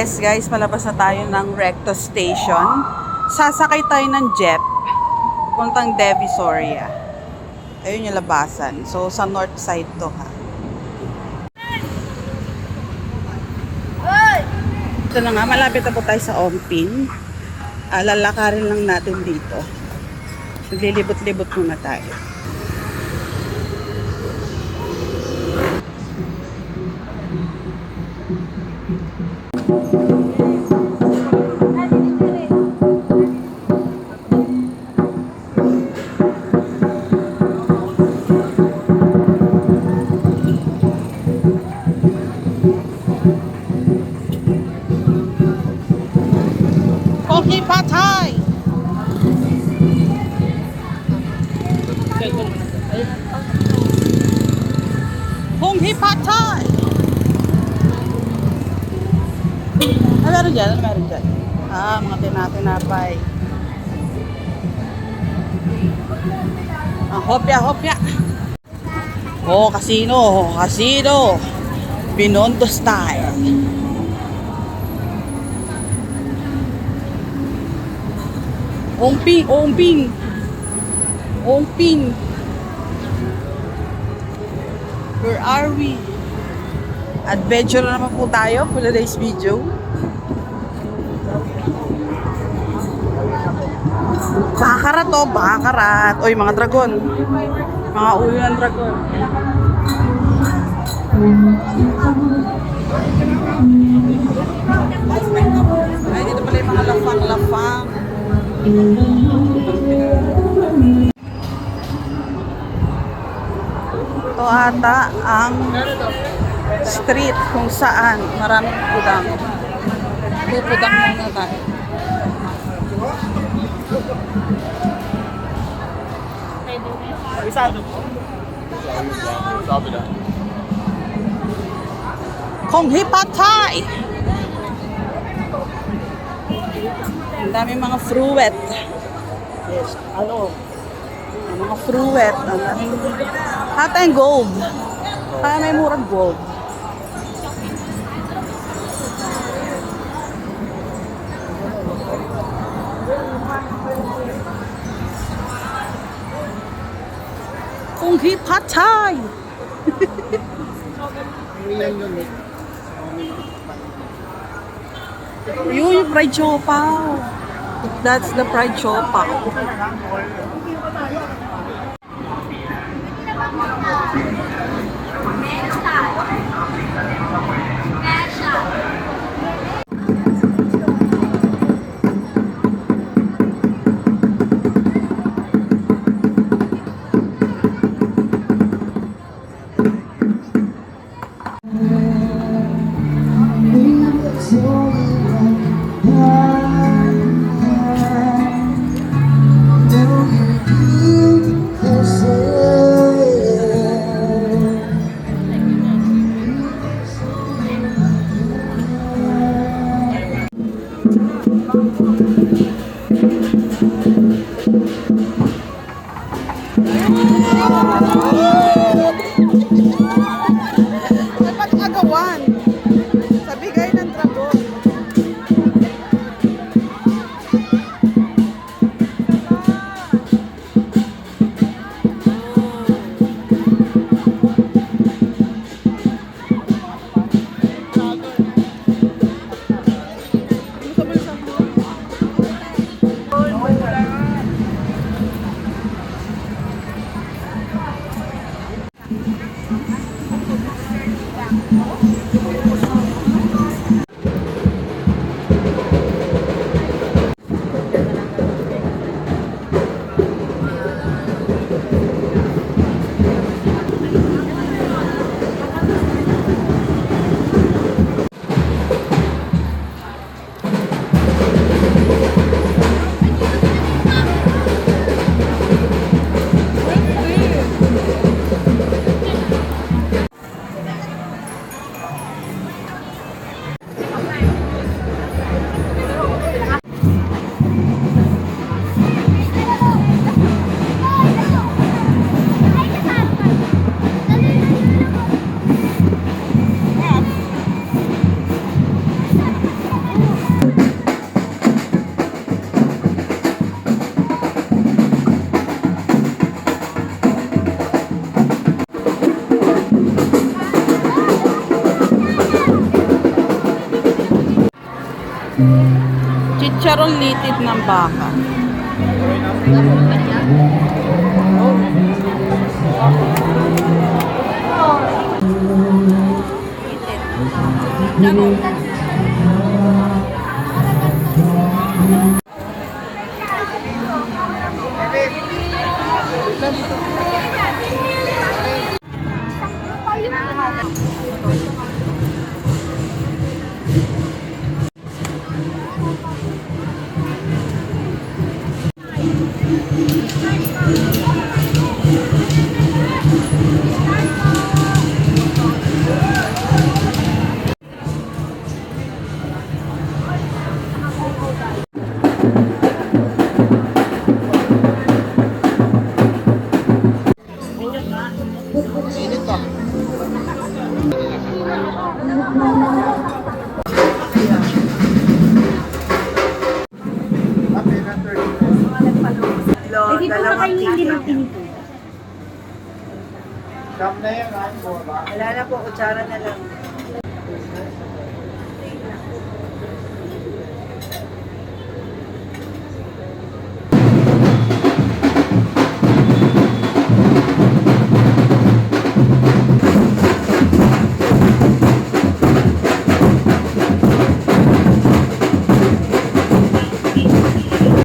Yes guys, palabas na tayo ng Recto Station. Sasakay tayo ng jeep puntang Divisoria. Ayun yung labasan. So sa north side to ha. Ito na nga, malapit na po tayo sa Ongping. Lalakarin lang natin dito. Naglilibot-libot muna tayo. Honghi Pad Thai! Honghi Pad Thai! Ano meron dyan? Ano meron dyan? Mga tinatinapay. Hopya! Oh, casino! Casino! Binondo style. Ongping. Where are we? Adventure na naman po tayo for today's video. Bakarat. Oy, mga dragon. Mga ulo ng dragon. Ay, dito pala yung mga lafang. Ito ata ang street kung saan maraming pudang. Pupudang muna tayo. Honghi Pad Thai! Ang dami mga fruit. Yes, ano? Mga fruit. Ang daming hata yung gold. Kaya may murang gold. Honghi Pad Thai! Yun yung fried siopaw. That's the fried siopaw. Chicharon litid ng baka. Hindi po na kayo hindi ng tinito. Shop na yan, ha? Wala na po, kutsara na lang.